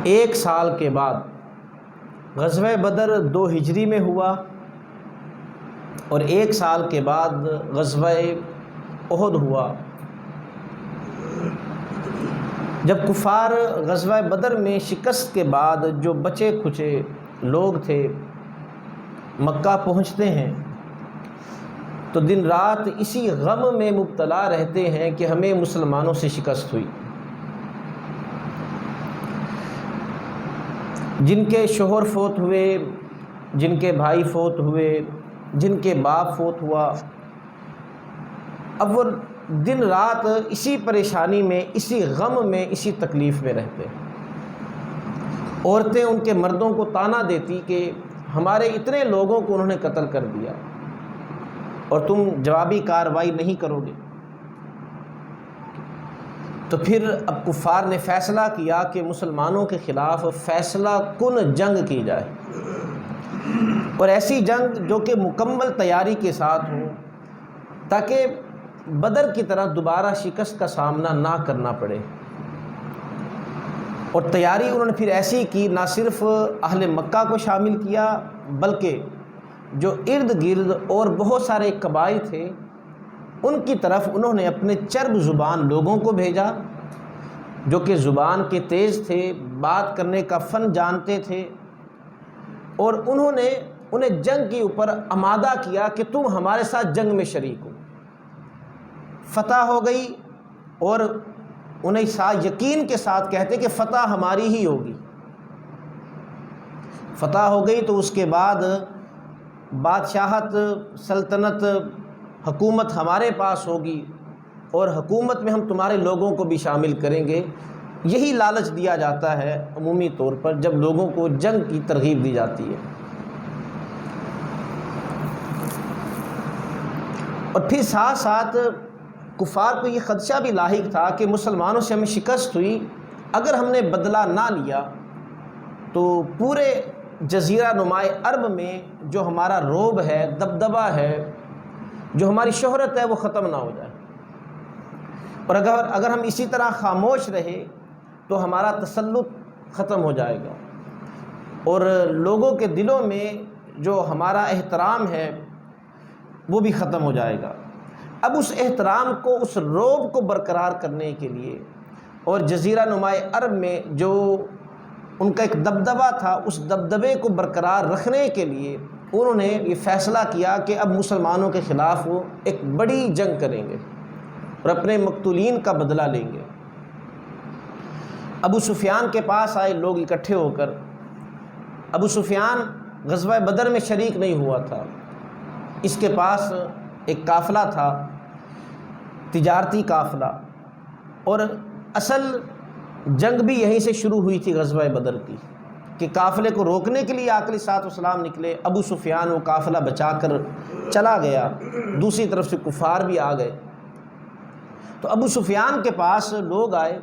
ایک سال کے بعد غزوہ بدر 2 ہجری میں ہوا، اور 1 سال کے بعد غزوہ احد ہوا۔ جب کفار غزوہ بدر میں شکست کے بعد جو بچے کھچے لوگ تھے مکہ پہنچتے ہیں تو دن رات اسی غم میں مبتلا رہتے ہیں کہ ہمیں مسلمانوں سے شکست ہوئی۔ جن کے شوہر فوت ہوئے، جن کے بھائی فوت ہوئے، جن کے باپ فوت ہوا، اب وہ دن رات اسی پریشانی میں، اسی غم میں، اسی تکلیف میں رہتے۔ عورتیں ان کے مردوں کو طعنہ دیتی کہ ہمارے اتنے لوگوں کو انہوں نے قتل کر دیا اور تم جوابی کارروائی نہیں کرو گے۔ تو پھر اب کفار نے فیصلہ کیا کہ مسلمانوں کے خلاف فیصلہ کن جنگ کی جائے، اور ایسی جنگ جو کہ مکمل تیاری کے ساتھ ہو، تاکہ بدر کی طرح دوبارہ شکست کا سامنا نہ کرنا پڑے۔ اور تیاری انہوں نے پھر ایسی کی، نہ صرف اہل مکہ کو شامل کیا بلکہ جو ارد گرد اور بہت سارے قبائل تھے ان کی طرف انہوں نے اپنے چرب زبان لوگوں کو بھیجا، جو کہ زبان کے تیز تھے، بات کرنے کا فن جانتے تھے، اور انہوں نے انہیں جنگ کے اوپر آمادہ کیا کہ تم ہمارے ساتھ جنگ میں شریک ہو۔ فتح ہو گئی اور انہیں یقین کے ساتھ کہتے کہ فتح ہماری ہی ہوگی۔ فتح ہو گئی تو اس کے بعد بادشاہت، سلطنت، حکومت ہمارے پاس ہوگی، اور حکومت میں ہم تمہارے لوگوں کو بھی شامل کریں گے۔ یہی لالچ دیا جاتا ہے عمومی طور پر جب لوگوں کو جنگ کی ترغیب دی جاتی ہے۔ اور پھر ساتھ ساتھ کفار کو یہ خدشہ بھی لاحق تھا کہ مسلمانوں سے ہمیں شکست ہوئی، اگر ہم نے بدلہ نہ لیا تو پورے جزیرہ نمائے عرب میں جو ہمارا رعب ہے، دبدبہ ہے، جو ہماری شہرت ہے، وہ ختم نہ ہو جائے، اور اگر ہم اسی طرح خاموش رہے تو ہمارا تسلط ختم ہو جائے گا، اور لوگوں کے دلوں میں جو ہمارا احترام ہے وہ بھی ختم ہو جائے گا۔ اب اس احترام کو، اس رعب کو برقرار کرنے کے لیے، اور جزیرہ نمائے عرب میں جو ان کا ایک دبدبہ تھا، اس دبدبے کو برقرار رکھنے کے لیے انہوں نے یہ فیصلہ کیا کہ اب مسلمانوں کے خلاف وہ ایک بڑی جنگ کریں گے اور اپنے مقتولین کا بدلہ لیں گے۔ ابو سفیان کے پاس آئے لوگ اکٹھے ہو کر۔ ابو سفیان غزوہ بدر میں شریک نہیں ہوا تھا، اس کے پاس ایک قافلہ تھا، تجارتی قافلہ، اور اصل جنگ بھی یہیں سے شروع ہوئی تھی غزوہ بدر کی، کہ قافلے کو روکنے کے لیے آقا علیہ الصلوۃ والسلام نکلے، ابو سفیان وہ قافلہ بچا کر چلا گیا، دوسری طرف سے کفار بھی آ گئے۔ تو ابو سفیان کے پاس لوگ آئے،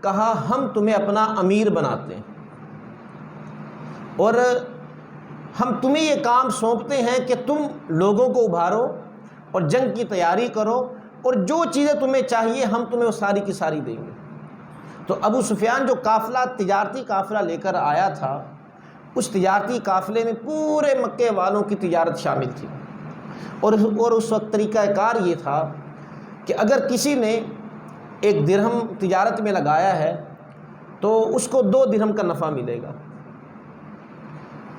کہا ہم تمہیں اپنا امیر بناتے ہیں اور ہم تمہیں یہ کام سونپتے ہیں کہ تم لوگوں کو ابھارو اور جنگ کی تیاری کرو، اور جو چیزیں تمہیں چاہیے ہم تمہیں وہ ساری کی ساری دیں گے۔ تو ابو سفیان جو قافلہ، تجارتی قافلہ لے کر آیا تھا، اس تجارتی قافلے میں پورے مکے والوں کی تجارت شامل تھی، اور اس وقت طریقہ کار یہ تھا کہ اگر کسی نے 1 درہم تجارت میں لگایا ہے تو اس کو 2 درہم کا نفع ملے گا۔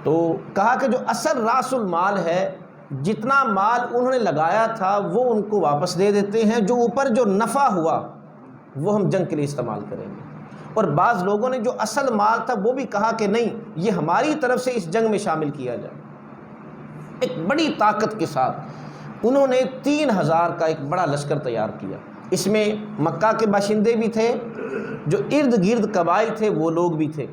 تو کہا کہ جو اصل راس المال ہے، جتنا مال انہوں نے لگایا تھا وہ ان کو واپس دے دیتے ہیں، جو اوپر جو نفع ہوا وہ ہم جنگ کے لیے استعمال کریں گے۔ اور بعض لوگوں نے جو اصل مال تھا وہ بھی کہا کہ نہیں، یہ ہماری طرف سے اس جنگ میں شامل کیا جائے۔ ایک بڑی طاقت کے ساتھ انہوں نے 3000 کا ایک بڑا لشکر تیار کیا، اس میں مکہ کے باشندے بھی تھے، جو ارد گرد قبائل تھے وہ لوگ بھی تھے،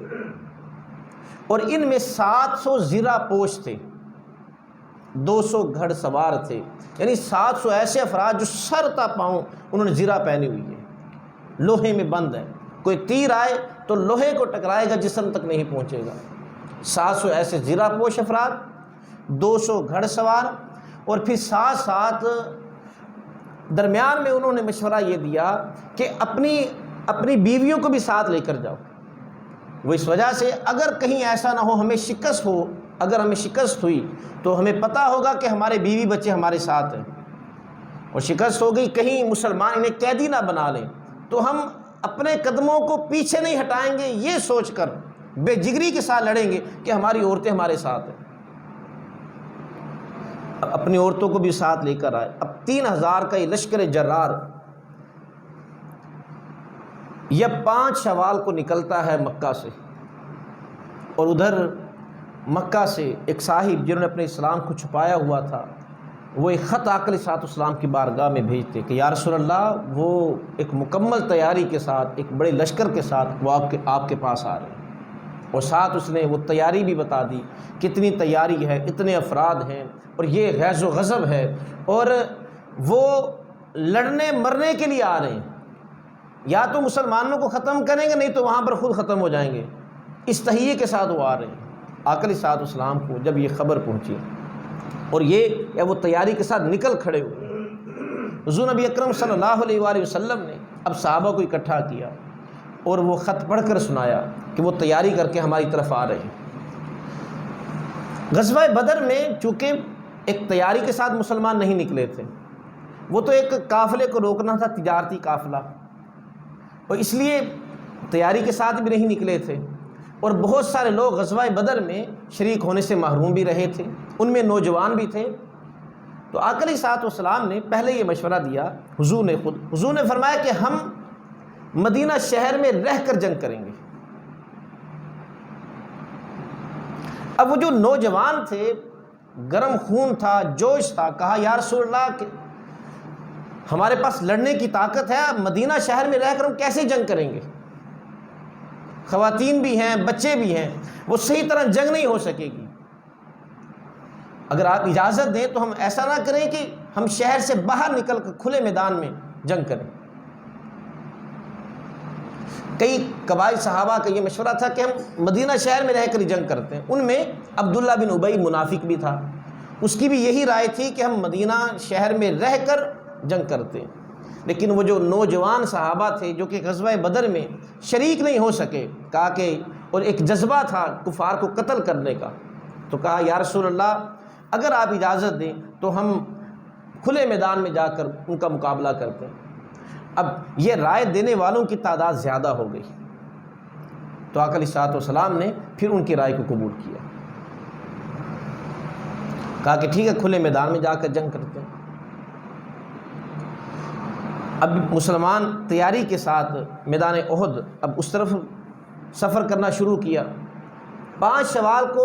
اور ان میں 700 زرہ پوش تھے، 200 گھڑ سوار تھے، یعنی 700 ایسے افراد جو سر تا پاؤں انہوں نے زرہ پہنی ہوئی ہے، لوہے میں بند ہے، کوئی تیر آئے تو لوہے کو ٹکرائے گا، جسم تک نہیں پہنچے گا۔ 700 ایسے زرہ پوش افراد، 200 گھڑ سوار، اور پھر ساتھ ساتھ درمیان میں انہوں نے مشورہ یہ دیا کہ اپنی بیویوں کو بھی ساتھ لے کر جاؤ، وہ اس وجہ سے اگر کہیں ایسا نہ ہو ہمیں شکست ہو، اگر ہمیں شکست ہوئی تو ہمیں پتہ ہوگا کہ ہمارے بیوی بچے ہمارے ساتھ ہیں، اور شکست ہو گئی کہیں مسلمان انہیں قیدی نہ بنا لیں تو ہم اپنے قدموں کو پیچھے نہیں ہٹائیں گے، یہ سوچ کر بے جگری کے ساتھ لڑیں گے کہ ہماری عورتیں ہمارے ساتھ ہیں۔ اپنی عورتوں کو بھی ساتھ لے کر آئے۔ اب 3000 کا یہ لشکر جرار یہ 5 شوال کو نکلتا ہے مکہ سے، اور ادھر مکہ سے ایک صاحب جنہوں نے اپنے اسلام کو چھپایا ہوا تھا، وہ ایک خط آقا علیہ الصلوۃ والسلام کی بارگاہ میں بھیجتے کہ یا رسول اللہ، وہ ایک مکمل تیاری کے ساتھ، ایک بڑے لشکر کے ساتھ وہ آپ کے پاس آ رہے ہیں، اور ساتھ اس نے وہ تیاری بھی بتا دی، کتنی تیاری ہے، اتنے افراد ہیں، اور یہ غیظ و غضب ہے، اور وہ لڑنے مرنے کے لیے آ رہے ہیں، یا تو مسلمانوں کو ختم کریں گے نہیں تو وہاں پر خود ختم ہو جائیں گے، اس تہیے کے ساتھ وہ آ رہے ہیں۔ آقا علیہ الصلوۃ والسلام کو جب یہ خبر پہنچی اور یہ وہ تیاری کے ساتھ نکل کھڑے ہوئے، حضور نبی اکرم صلی اللہ علیہ وآلہ وسلم نے اب صحابہ کو اکٹھا کیا اور وہ خط پڑھ کر سنایا کہ وہ تیاری کر کے ہماری طرف آ رہے ہیں۔ غزوہ بدر میں چونکہ ایک تیاری کے ساتھ مسلمان نہیں نکلے تھے، وہ تو ایک قافلے کو روکنا تھا، تجارتی قافلہ، اور اس لیے تیاری کے ساتھ بھی نہیں نکلے تھے، اور بہت سارے لوگ غزوہ بدر میں شریک ہونے سے محروم بھی رہے تھے، ان میں نوجوان بھی تھے۔ تو آقا علیہ الصلوۃ والسلام نے پہلے یہ مشورہ دیا، حضور نے فرمایا کہ ہم مدینہ شہر میں رہ کر جنگ کریں گے۔ اب وہ جو نوجوان تھے، گرم خون تھا، جوش تھا، کہا یا رسول اللہ کہ ہمارے پاس لڑنے کی طاقت ہے، مدینہ شہر میں رہ کر ہم کیسے جنگ کریں گے؟ خواتین بھی ہیں، بچے بھی ہیں، وہ صحیح طرح جنگ نہیں ہو سکے گی۔ اگر آپ اجازت دیں تو ہم ایسا نہ کریں کہ ہم شہر سے باہر نکل کر کھلے میدان میں جنگ کریں۔ کئی قبائل صحابہ کا یہ مشورہ تھا کہ ہم مدینہ شہر میں رہ کر جنگ کرتے ہیں، ان میں عبداللہ بن ابی منافق بھی تھا، اس کی بھی یہی رائے تھی کہ ہم مدینہ شہر میں رہ کر جنگ کرتے ہیں۔ لیکن وہ جو نوجوان صحابہ تھے جو کہ غزوہ بدر میں شریک نہیں ہو سکے، کہا کہ اور ایک جذبہ تھا کفار کو قتل کرنے کا، تو کہا یا رسول اللہ اگر آپ اجازت دیں تو ہم کھلے میدان میں جا کر ان کا مقابلہ کرتے ہیں۔ اب یہ رائے دینے والوں کی تعداد زیادہ ہو گئی، تو آقا علیہ الصلوۃ والسلام نے پھر ان کی رائے کو قبول کیا، کہا کہ ٹھیک ہے کھلے میدان میں جا کر جنگ کرتے ہیں۔ اب مسلمان تیاری کے ساتھ میدان احد اب اس طرف سفر کرنا شروع کیا۔ 5 شوال کو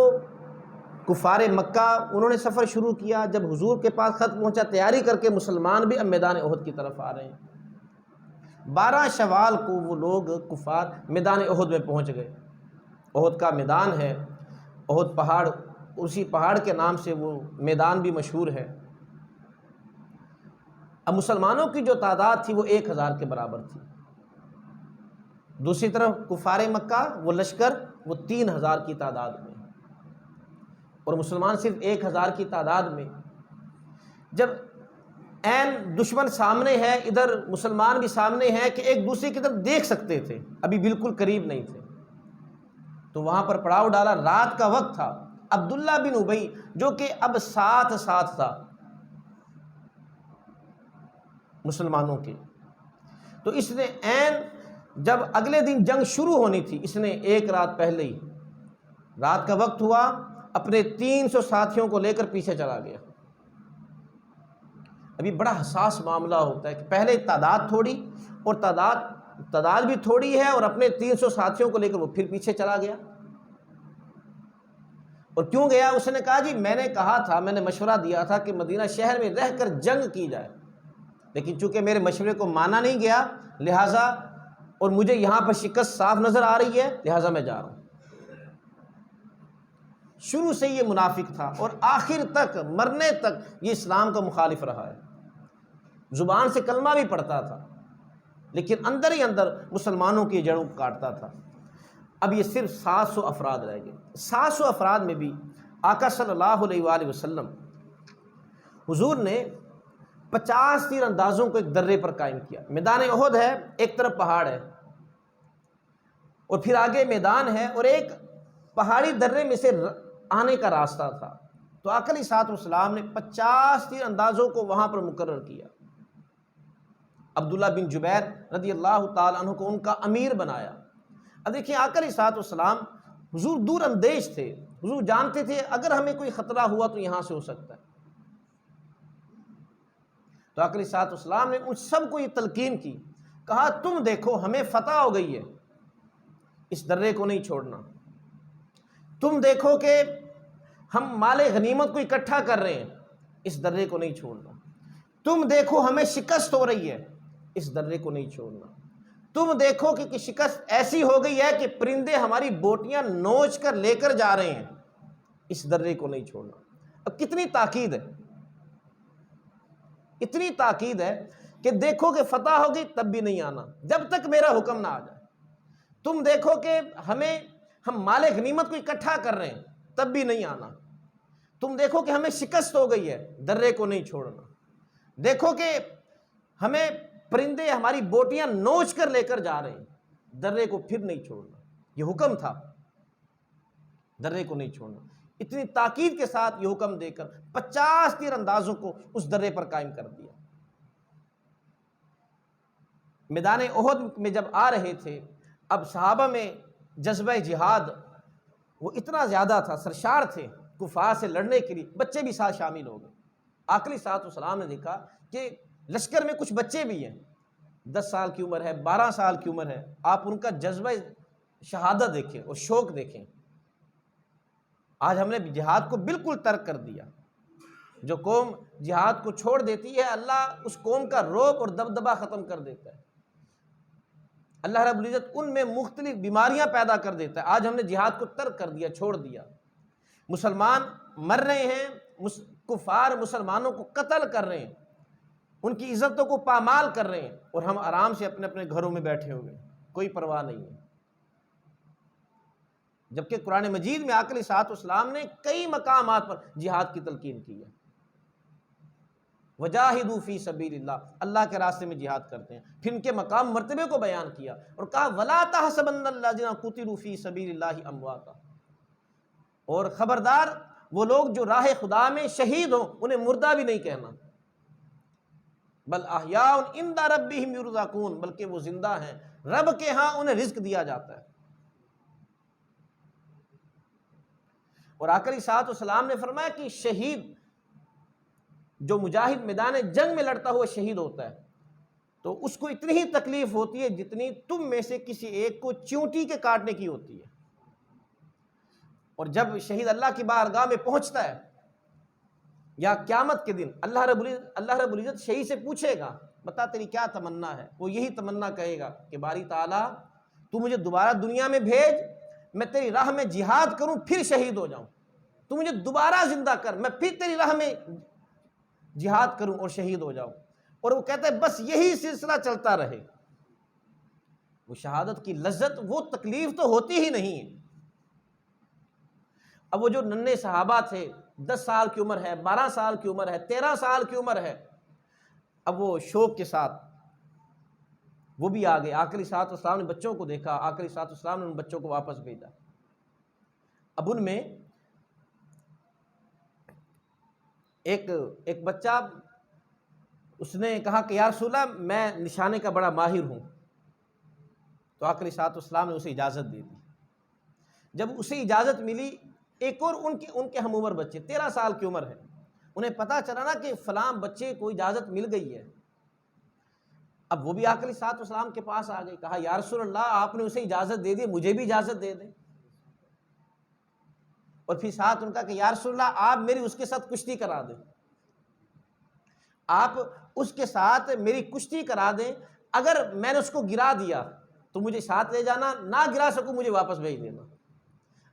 کفار مکہ انہوں نے سفر شروع کیا، جب حضور کے پاس خط پہنچا تیاری کر کے مسلمان بھی اب میدان احد کی طرف آ رہے ہیں۔ 12 شوال کو وہ لوگ کفار میدان احد میں پہنچ گئے۔ احد کا میدان ہے، احد پہاڑ، اسی پہاڑ کے نام سے وہ میدان بھی مشہور ہے۔ اب مسلمانوں کی جو تعداد تھی وہ 1000 کے برابر تھی، دوسری طرف کفار مکہ وہ لشکر وہ 3000 کی تعداد میں، اور مسلمان صرف 1000 کی تعداد میں۔ جب عین دشمن سامنے ہے، ادھر مسلمان بھی سامنے ہیں کہ ایک دوسرے کی طرف دیکھ سکتے تھے، ابھی بالکل قریب نہیں تھے، تو وہاں پر پڑاؤ ڈالا۔ رات کا وقت تھا، عبداللہ بن ابی جو کہ اب ساتھ تھا مسلمانوں کے، تو اس نے عین جب اگلے دن جنگ شروع ہونی تھی، اس نے ایک رات پہلے ہی، رات کا وقت ہوا، اپنے 300 ساتھیوں کو لے کر پیچھے چلا گیا۔ ابھی بڑا حساس معاملہ ہوتا ہے کہ پہلے تعداد تھوڑی، اور تعداد بھی تھوڑی ہے، اور اپنے 300 ساتھیوں کو لے کر وہ پھر پیچھے چلا گیا۔ اور کیوں گیا؟ اس نے کہا جی میں نے کہا تھا، میں نے مشورہ دیا تھا کہ مدینہ شہر میں رہ کر جنگ کی جائے، لیکن چونکہ میرے مشورے کو مانا نہیں گیا، لہٰذا اور مجھے یہاں پر شکست صاف نظر آ رہی ہے، لہٰذا میں جا رہا ہوں۔ شروع سے یہ منافق تھا، اور آخر تک مرنے تک یہ اسلام کا مخالف رہا ہے، زبان سے کلمہ بھی پڑھتا تھا، لیکن اندر ہی اندر مسلمانوں کی جڑوں کو کاٹتا تھا۔ اب یہ صرف 700 افراد رہ گئے۔ 700 افراد میں بھی آقا صلی اللہ علیہ وآلہ وسلم حضور نے 50 تیر اندازوں کو ایک درے پر قائم کیا۔ میدان احد ہے، ایک طرف پہاڑ ہے، اور پھر آگے میدان ہے اور ایک پہاڑی درے میں سے آنے کا راستہ تھا. تو آقا علیہ الصلوۃ والسلام نے 50 تیر اندازوں کو وہاں پر مقرر کیا. عبداللہ بن جبیر رضی اللہ تعالیٰ عنہ کو ان کا امیر بنایا. اب دیکھیں آقا علیہ الصلوۃ والسلام حضور دور اندیش تھے. حضور جانتے تھے اگر ہمیں کوئی خطرہ ہوا تو یہاں سے ہو سکتا ہے. تو آقا علیہ الصلوۃ والسلام نے ان سب کو یہ تلقین کی، کہا تم دیکھو ہمیں فتح ہو گئی ہے، اس درے کو نہیں چھوڑنا. تم دیکھو کہ ہم مال غنیمت کو اکٹھا کر رہے ہیں، اس درے کو نہیں چھوڑنا. تم دیکھو ہمیں شکست ہو رہی ہے، اس درے کو نہیں چھوڑنا. تم دیکھو کہ شکست ایسی ہو گئی ہے کہ پرندے ہماری بوٹیاں نوچ کر لے کر جا رہے ہیں، اس درے کو نہیں چھوڑنا. اب کتنی تاکید ہے، اتنی تاکید ہے کہ دیکھو کہ فتح ہوگی تب بھی نہیں آنا جب تک میرا حکم نہ آ جائے. تم دیکھو کہ ہم مال غنیمت کو اکٹھا کر رہے ہیں تب بھی نہیں آنا. تم دیکھو کہ ہمیں شکست ہو گئی ہے، درے کو نہیں چھوڑنا. دیکھو کہ ہمیں پرندے ہماری بوٹیاں نوچ کر لے کر جا رہے ہیں، درے کو پھر نہیں چھوڑنا. یہ حکم تھا، درے کو نہیں چھوڑنا. اتنی تاکید کے ساتھ یہ حکم دے کر 50 تیر اندازوں کو اس درے پر قائم کر دیا. میدان احد میں جب آ رہے تھے، اب صحابہ میں جذبہ جہاد وہ اتنا زیادہ تھا، سرشار تھے کفار سے لڑنے کے لیے. بچے بھی ساتھ شامل ہو گئے. آقا علیہ الصلوۃ والسلام نے دیکھا کہ لشکر میں کچھ بچے بھی ہیں، 10 سال کی عمر ہے، 12 سال کی عمر ہے. آپ ان کا جذبہ شہادت دیکھیں اور شوق دیکھیں. آج ہم نے جہاد کو بالکل ترک کر دیا. جو قوم جہاد کو چھوڑ دیتی ہے اللہ اس قوم کا رعب اور دبدبہ ختم کر دیتا ہے. اللہ رب العزت ان میں مختلف بیماریاں پیدا کر دیتا ہے. آج ہم نے جہاد کو ترک کر دیا، چھوڑ دیا. مسلمان مر رہے ہیں، کفار مسلمانوں کو قتل کر رہے ہیں، ان کی عزتوں کو پامال کر رہے ہیں، اور ہم آرام سے اپنے اپنے گھروں میں بیٹھے ہوئے ہیں، کوئی پرواہ نہیں ہے. جبکہ قرآن مجید میں آقا علیہ الصلوۃ والسلام نے کئی مقامات پر جہاد کی تلقین کی ہے. وجاہدوا فی سبیل اللہ، اللہ کے راستے میں جہاد کرتے ہیں. پھر ان کے مقام مرتبے کو بیان کیا اور کہا ولا تحسبن الذین قتلوا فی سبیل اللہ امواتا، اور خبردار وہ لوگ جو راہ خدا میں شہید ہوں انہیں مردہ بھی نہیں کہنا. بل احیاء عند ربہم یرزقون، بلکہ وہ زندہ ہیں، رب کے ہاں انہیں رزق دیا جاتا ہے. اور آقا علیہ الصلوۃ والسلام نے فرمایا کہ شہید جو مجاہد میدان جنگ میں لڑتا ہوا شہید ہوتا ہے تو اس کو اتنی ہی تکلیف ہوتی ہے جتنی تم میں سے کسی ایک کو چیونٹی کے کاٹنے کی ہوتی ہے. اور جب شہید اللہ کی بارگاہ میں پہنچتا ہے یا قیامت کے دن اللہ رب العزت شہید سے پوچھے گا بتا تیری کیا تمنا ہے، وہ یہی تمنا کہے گا کہ باری تعالیٰ تو مجھے دوبارہ دنیا میں بھیج، میں تیری راہ میں جہاد کروں پھر شہید ہو جاؤں. تو مجھے دوبارہ زندہ کر، میں پھر تیری راہ میں جہاد کروں اور شہید ہو جاؤں. اور وہ کہتا ہے بس یہی سلسلہ چلتا رہے. وہ شہادت کی لذت، وہ تکلیف تو ہوتی ہی نہیں ہے. اب وہ جو ننھے صحابہ تھے، 10 سال کی عمر ہے، 12 سال کی عمر ہے، 13 سال کی عمر ہے، اب وہ شوق کے ساتھ وہ بھی آ گئے. آقا علیہ الصلوۃ والسلام نے بچوں کو دیکھا، آقا علیہ الصلوۃ والسلام نے ان بچوں کو واپس بھیجا. اب ان میں ایک بچہ اس نے کہا کہ یا رسول اللہ میں نشانے کا بڑا ماہر ہوں. تو آقا علیہ الصلوۃ والسلام نے اسے اجازت دے دی. جب اسے اجازت ملی، ایک اور ان کے ہم عمر بچے 13 سال کی عمر ہے، انہیں پتہ چلا نا کہ فلاں بچے کو اجازت مل گئی ہے. اب وہ بھی آقا علیہ الصلوۃ والسلام کے پاس آ گئے، کہا یا رسول اللہ آپ نے اسے اجازت دے دی، مجھے بھی اجازت دے دیں. اور پھر ساتھ ان کا کہ یا رسول اللہ آپ میری اس کے ساتھ کشتی کرا دیں، آپ اس کے ساتھ میری کشتی کرا دیں، اگر میں نے اس کو گرا دیا تو مجھے ساتھ لے جانا، نہ گرا سکوں مجھے واپس بھیج دینا.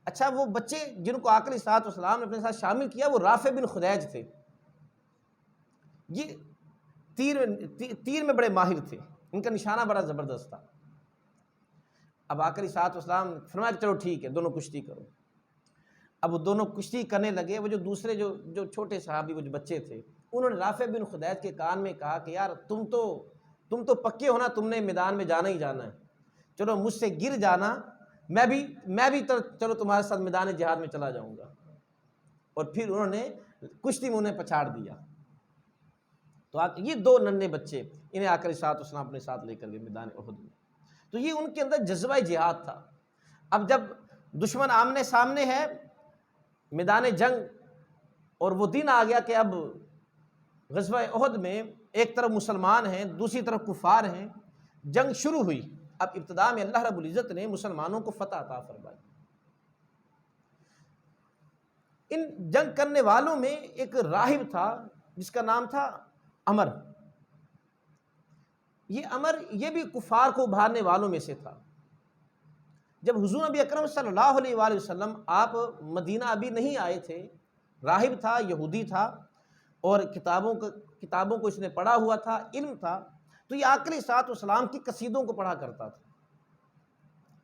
اچھا وہ بچے جن کو آقا علیہ الصلوۃ والسلام نے اپنے ساتھ شامل کیا وہ رافع بن خدیج تھے. یہ تیر میں بڑے ماہر تھے، ان کا نشانہ بڑا زبردست تھا. اب آقا علیہ الصلوۃ والسلام فرمایا چلو ٹھیک ہے دونوں کشتی کرو. اب وہ دونوں کشتی کرنے لگے. وہ جو دوسرے جو چھوٹے صحابی وہ جو بچے تھے انہوں نے رافع بن خدیج کے کان میں کہا کہ یار تم تو پکے ہو نا، تم نے میدان میں جانا ہی جانا ہے، چلو مجھ سے گر جانا میں بھی چلو تمہارے ساتھ میدان جہاد میں چلا جاؤں گا. اور پھر انہوں نے کشتی میں انہیں پچھاڑ دیا. تو یہ دو ننھے بچے انہیں آقا علیہ الصلوۃ والسلام اپنے ساتھ لے کر گئے میدان احد میں. تو یہ ان کے اندر جذبہ جہاد تھا. اب جب دشمن آمنے سامنے ہے میدان جنگ، اور وہ دن آ گیا کہ اب غزوہ احد میں ایک طرف مسلمان ہیں دوسری طرف کفار ہیں، جنگ شروع ہوئی. اب ابتدا میں اللہ رب العزت نے مسلمانوں کو فتح عطا فرمائی. ان جنگ کرنے والوں میں ایک راہب تھا جس کا نام تھا عمر. یہ عمر یہ بھی کفار کو ابھارنے والوں میں سے تھا. جب حضور نبی اکرم صلی اللہ علیہ وآلہ وسلم آپ مدینہ ابھی نہیں آئے تھے، راہب تھا، یہودی تھا، اور کتابوں کو اس نے پڑھا ہوا تھا، علم تھا. تو یہ آقا علیہ الصلوۃ والسلام کی قصیدوں کو پڑھا کرتا تھا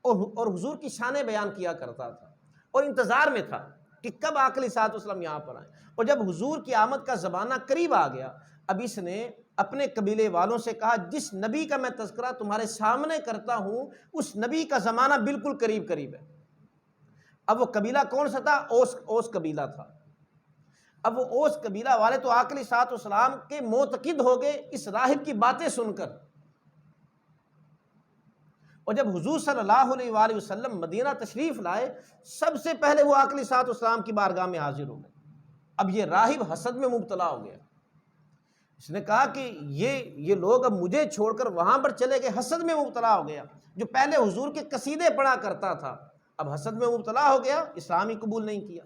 اور حضور کی شانیں بیان کیا کرتا تھا، اور انتظار میں تھا کہ کب آقا علیہ الصلوۃ والسلام یہاں پر آئیں. اور جب حضور کی آمد کا زمانہ قریب آ گیا، اب اس نے اپنے قبیلے والوں سے کہا جس نبی کا میں تذکرہ تمہارے سامنے کرتا ہوں اس نبی کا زمانہ بالکل قریب ہے. اب وہ قبیلہ کون سا تھا؟ اوس قبیلہ تھا. اب وہ اوس قبیلہ والے تو آقا علیہ الصلوۃ والسلام کے معتقد ہو گئے اس راہب کی باتیں سن کر. اور جب حضور صلی اللہ علیہ وآلہ وسلم مدینہ تشریف لائے، سب سے پہلے وہ آقا علیہ الصلوۃ والسلام کی بارگاہ میں حاضر ہو گئے. اب یہ راہب حسد میں مبتلا ہو گیا. اس نے کہا کہ یہ لوگ اب مجھے چھوڑ کر وہاں پر چلے گئے. حسد میں مبتلا ہو گیا. جو پہلے حضور کے قصیدے پڑھا کرتا تھا اب حسد میں مبتلا ہو گیا، اسلام ہی قبول نہیں کیا.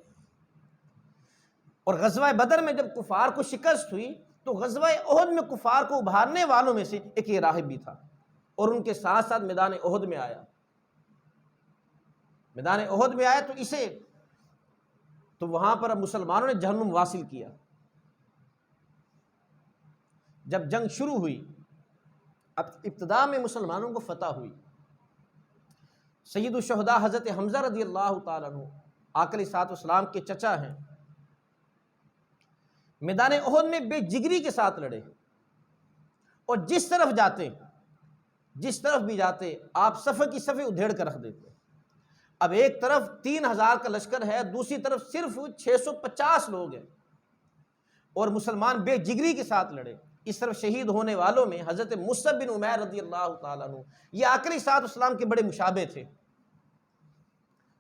اور غزوہ بدر میں جب کفار کو شکست ہوئی تو غزوہ احد میں کفار کو ابھارنے والوں میں سے ایک یہ راہب بھی تھا، اور ان کے ساتھ ساتھ میدان احد میں آیا. میدان احد میں آیا تو وہاں پر اب مسلمانوں نے جہنم واصل کیا. جب جنگ شروع ہوئی، اب ابتدا میں مسلمانوں کو فتح ہوئی. سید الشہداء حضرت حمزہ رضی اللہ تعالیٰ عنہ آقا علیہ الصلوۃ والسلام کے چچا ہیں، میدان احد میں بے جگری کے ساتھ لڑے، اور جس طرف بھی جاتے آپ صفیں کی صفیں ادھیڑ کر رکھ دیتے. اب ایک طرف 3000 کا لشکر ہے، دوسری طرف صرف 650 لوگ ہیں، اور مسلمان بے جگری کے ساتھ لڑے. اس طرف شہید ہونے والوں میں حضرت مصعب بن عمیر رضی اللہ تعالیٰ عنہ، یہ آقا علیہ الصلوۃ والسلام کے بڑے مشابہ تھے.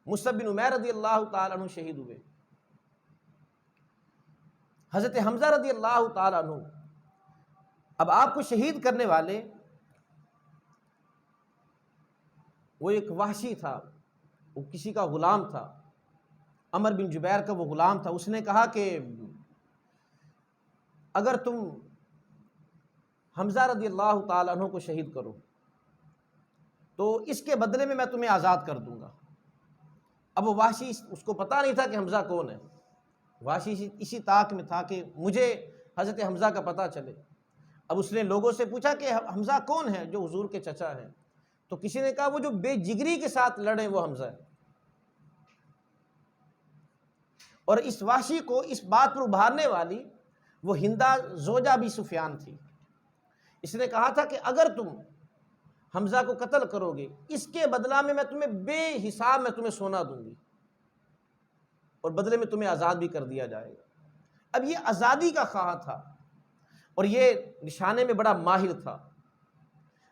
مصعب بن عمیر رضی اللہ تعالیٰ عنہ شہید ہوئے. حضرت حمزہ رضی اللہ تعالیٰ عنہ، اب آپ کو شہید کرنے والے وہ ایک وحشی تھا، وہ کسی کا غلام تھا، عمر بن جبیر کا وہ غلام تھا. اس نے کہا کہ اگر تم حمزہ رضی اللہ تعالیٰ عنہ کو شہید کرو تو اس کے بدلے میں تمہیں آزاد کر دوں گا. اب وہ وحشی اس کو پتہ نہیں تھا کہ حمزہ کون ہے. وحشی اسی طاق میں تھا کہ مجھے حضرت حمزہ کا پتہ چلے. اب اس نے لوگوں سے پوچھا کہ حمزہ کون ہے جو حضور کے چچا ہیں؟ تو کسی نے کہا وہ جو بے جگری کے ساتھ لڑے وہ حمزہ ہے. اور اس وحشی کو اس بات پر ابھارنے والی وہ ہندا زوجہ ابی سفیان تھی. اس نے کہا تھا کہ اگر تم حمزہ کو قتل کرو گے اس کے بدلہ میں تمہیں بے حساب میں تمہیں سونا دوں گی، اور بدلے میں تمہیں آزاد بھی کر دیا جائے گا. اب یہ آزادی کا خواہاں تھا اور یہ نشانے میں بڑا ماہر تھا.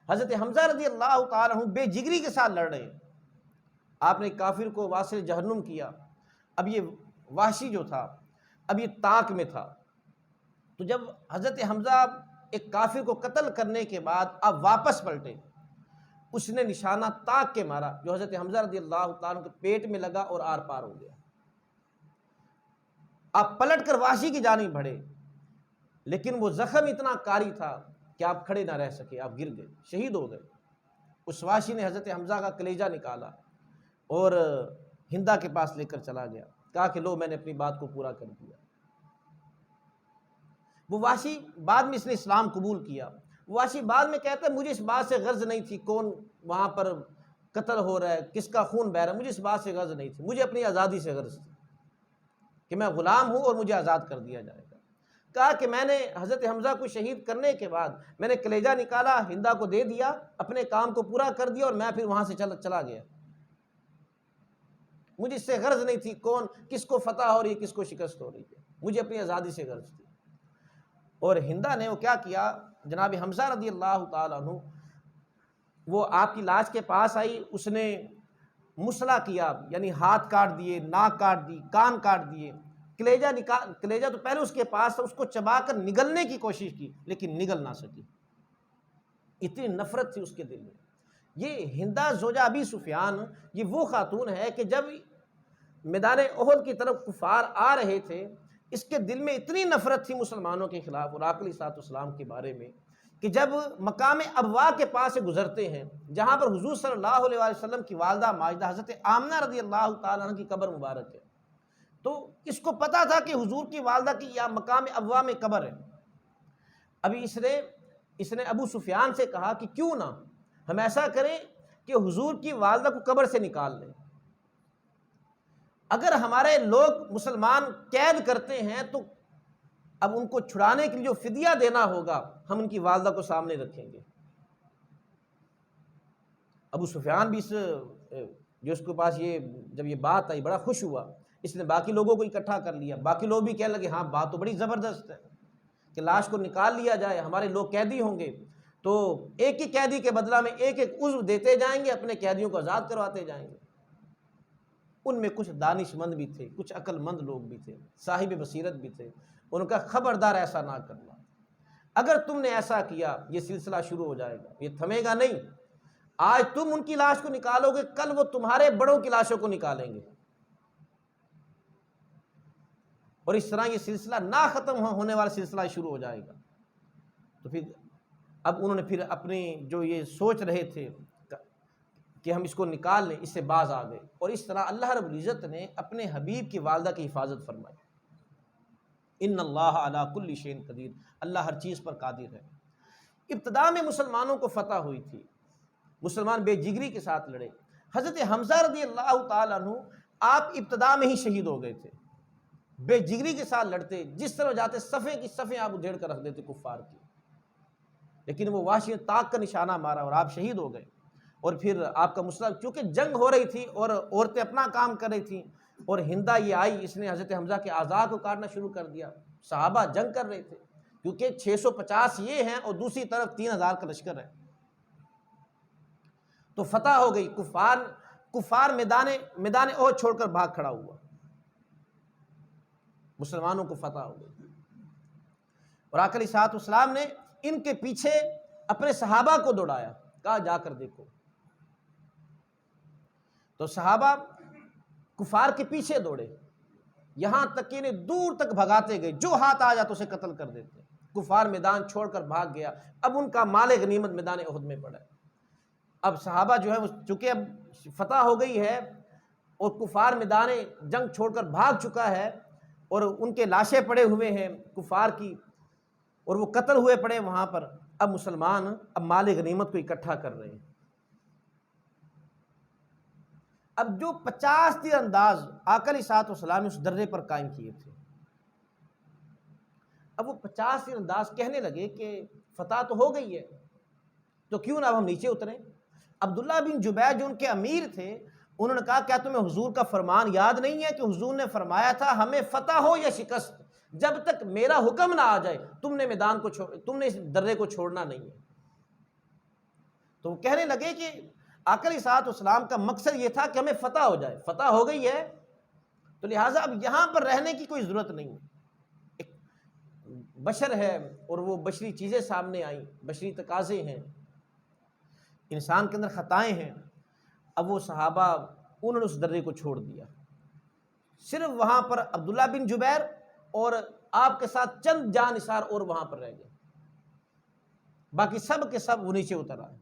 حضرت حمزہ رضی اللہ تعالیٰ عنہ بے جگری کے ساتھ لڑ رہے. آپ نے کافر کو واصل جہنم کیا. اب یہ وحشی جو تھا اب یہ طاق میں تھا. تو جب حضرت حمزہ ایک کافر کو قتل کرنے کے بعد اب واپس پلٹے، اس نے نشانہ طاق کے مارا جو حضرت حمزہ رضی اللہ تعالیٰ عنہ کے پیٹ میں لگا اور آر پار ہو گیا. آپ پلٹ کر وحشی کی جانب بڑھے، لیکن وہ زخم اتنا کاری تھا کہ آپ کھڑے نہ رہ سکے، آپ گر گئے، شہید ہو گئے. اس وحشی نے حضرت حمزہ کا کلیجہ نکالا اور ہندا کے پاس لے کر چلا گیا، کہا کہ لو میں نے اپنی بات کو پورا کر دیا. وہ وحشی بعد میں اس نے اسلام قبول کیا. وحشی بعد میں کہتا ہے مجھے اس بات سے غرض نہیں تھی کون وہاں پر قتل ہو رہا ہے، کس کا خون بہہ رہا ہے، مجھے اس بات سے غرض نہیں تھی، مجھے اپنی آزادی سے غرض تھی کہ میں غلام ہوں اور مجھے آزاد کر دیا جائے گا. کہا کہ میں نے حضرت حمزہ کو شہید کرنے کے بعد میں نے کلیجہ نکالا، ہندا کو دے دیا، اپنے کام کو پورا کر دیا اور میں پھر وہاں سے چلا گیا. مجھے اس سے غرض نہیں تھی کون کس کو فتح ہو رہی ہے کس کو شکست ہو رہی ہے، مجھے اپنی آزادی سے غرض تھی۔ اور ہندا نے وہ کیا کیا، جناب حمزہ رضی اللہ تعالیٰ عنہ، وہ آپ کی لاش کے پاس آئی، اس نے مسئلہ کیا، یعنی ہاتھ کاٹ دیے، ناک کاٹ دی، کان کاٹ دیے، کلیجہ تو پہلے اس کے پاس تھا، اس کو چبا کر نگلنے کی کوشش کی لیکن نگل نہ سکی، اتنی نفرت تھی اس کے دل میں۔ یہ ہندا زوجہ ابی سفیان، یہ وہ خاتون ہے کہ جب میدان احد کی طرف کفار آ رہے تھے، اس کے دل میں اتنی نفرت تھی مسلمانوں کے خلاف اور آقا علیہ الصلوۃ والسلام کے بارے میں کہ جب مقام ابوا کے پاس سے گزرتے ہیں جہاں پر حضور صلی اللہ علیہ وسلم کی والدہ ماجدہ حضرت آمنہ رضی اللہ تعالیٰ عنہ کی قبر مبارک ہے، تو اس کو پتا تھا کہ حضور کی والدہ کی یا مقام ابوا میں قبر ہے۔ ابھی اس نے ابو سفیان سے کہا کہ کیوں نہ ہم ایسا کریں کہ حضور کی والدہ کو قبر سے نکال لیں، اگر ہمارے لوگ مسلمان قید کرتے ہیں تو اب ان کو چھڑانے کے لیے جو فدیہ دینا ہوگا ہم ان کی والدہ کو سامنے رکھیں گے۔ ابو سفیان بھی جو اس کے پاس جب یہ بات آئی بڑا خوش ہوا، اس نے باقی لوگوں کو اکٹھا کر لیا، باقی لوگ بھی کہنے لگے ہاں بات تو بڑی زبردست ہے کہ لاش کو نکال لیا جائے، ہمارے لوگ قیدی ہوں گے تو ایک ہی قیدی کے بدلہ میں ایک ایک عضو دیتے جائیں گے، اپنے قیدیوں کو آزاد کرواتے جائیں گے۔ ان میں کچھ دانش مند بھی تھے، کچھ عقل مند لوگ بھی تھے، صاحب بصیرت بھی تھے، ان کا خبردار ایسا نہ کرنا، اگر تم نے ایسا کیا یہ سلسلہ شروع ہو جائے گا، یہ تھمے گا نہیں، آج تم ان کی لاش کو نکالو گے کل وہ تمہارے بڑوں کی لاشوں کو نکالیں گے، اور اس طرح یہ سلسلہ نہ ختم ہونے والا سلسلہ شروع ہو جائے گا۔ تو پھر اب انہوں نے پھر اپنی جو یہ سوچ رہے تھے کہ ہم اس کو نکال لیں، اس سے باز آ گئے، اور اس طرح اللہ رب العزت نے اپنے حبیب کی والدہ کی حفاظت فرمائی۔ ان اللہ علی کل شیء قدیر، اللہ ہر چیز پر قادر ہے۔ ابتدا میں مسلمانوں کو فتح ہوئی تھی، مسلمان بے جگری کے ساتھ لڑے۔ حضرت حمزہ رضی اللہ تعالیٰ عنہ آپ ابتدا میں ہی شہید ہو گئے تھے، بے جگری کے ساتھ لڑتے، جس طرح جاتے صفیں کی صفیں آپ ادھیڑ کر رکھ دیتے کفار کی، لیکن وہ وحشی نے طاق کا نشانہ مارا اور آپ شہید ہو گئے۔ اور پھر آپ کا مسئلہ، چونکہ جنگ ہو رہی تھی اور عورتیں اپنا کام کر رہی تھیں، اور ہندا یہ آئی، اس نے حضرت حمزہ کے اعضاء کو کاٹنا شروع کر دیا۔ صحابہ جنگ کر رہے تھے کیونکہ 650 یہ ہیں اور دوسری طرف 3000 کا لشکر ہے، تو فتح ہو گئی۔ کفار میدان احد چھوڑ کر بھاگ کھڑا ہوا، مسلمانوں کو فتح ہو گئی، اور آقا علیہ الصلوۃ والسلام نے ان کے پیچھے اپنے صحابہ کو دوڑایا، کہا جا کر دیکھو، تو صحابہ کفار کے پیچھے دوڑے، یہاں تک کہ انہیں دور تک بھگاتے گئے، جو ہاتھ آ جاتا اسے قتل کر دیتے۔ کفار میدان چھوڑ کر بھاگ گیا، اب ان کا مال غنیمت میدان احد میں پڑا ہے۔ اب صحابہ جو ہے چونکہ اب فتح ہو گئی ہے اور کفار میدان جنگ چھوڑ کر بھاگ چکا ہے، اور ان کے لاشیں پڑے ہوئے ہیں کفار کی، اور وہ قتل ہوئے پڑے وہاں پر، اب مسلمان اب مال غنیمت کو اکٹھا کر رہے ہیں۔ اب جو 50 تیر انداز آقا علیہ الصلوۃ والسلام نے اس درے پر قائم کیے تھے، اب وہ 50 تیر انداز کہنے لگے کہ فتح تو ہو گئی ہے تو کیوں نہ اب ہم نیچے اتریں۔ عبداللہ بن جبیر جو ان کے امیر تھے، انہوں نے کہا کیا تمہیں حضور کا فرمان یاد نہیں ہے کہ حضور نے فرمایا تھا ہمیں فتح ہو یا شکست، جب تک میرا حکم نہ آ جائے تم نے اس درے کو چھوڑنا نہیں ہے۔ تو وہ کہنے لگے کہ آقا علیہ الصلوۃ والسلام کا مقصد یہ تھا کہ ہمیں فتح ہو جائے، فتح ہو گئی ہے تو لہٰذا اب یہاں پر رہنے کی کوئی ضرورت نہیں ہے۔ ایک بشر ہے اور وہ بشری چیزیں سامنے آئیں، بشری تقاضے ہیں، انسان کے اندر خطائیں ہیں۔ اب وہ صحابہ انہوں نے اس درے کو چھوڑ دیا، صرف وہاں پر عبداللہ بن جبیر اور آپ کے ساتھ چند جاں نثار اور وہاں پر رہ گئے، باقی سب کے سب وہ نیچے اتر آئے،